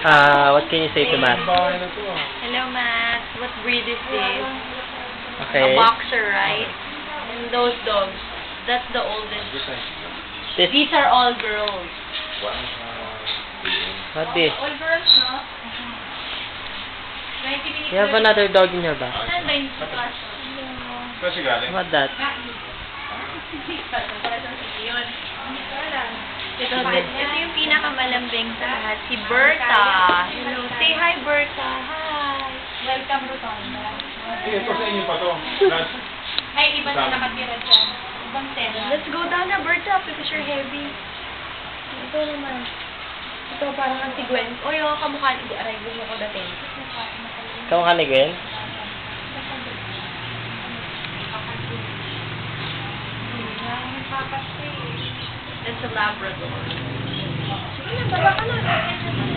What can you say to Matt? Hello, Matt. What breed is this? Okay. A boxer, right? And those dogs, that's the oldest. This, These are all girls. what this? All girls, no? 20 minutes. You have another dog in your back. Saan ba yung sukas? Kasi galing? What that? Ito yung pinakamalambing sa lahat. Si Berta. Hello. Say hi, Berta. Hi. Welcome, Rotonda. Ito sa inyo pa to. May iba na nakatira dyan. Ibang tela. Let's go down na, Berta, because you're heavy. Ito naman. Ito parang ang si Gwen. O yung kamukha ni Aray, gusto ko dating. Kamukha ni Gwen? It's a Labrador. Sige na, baba ka na.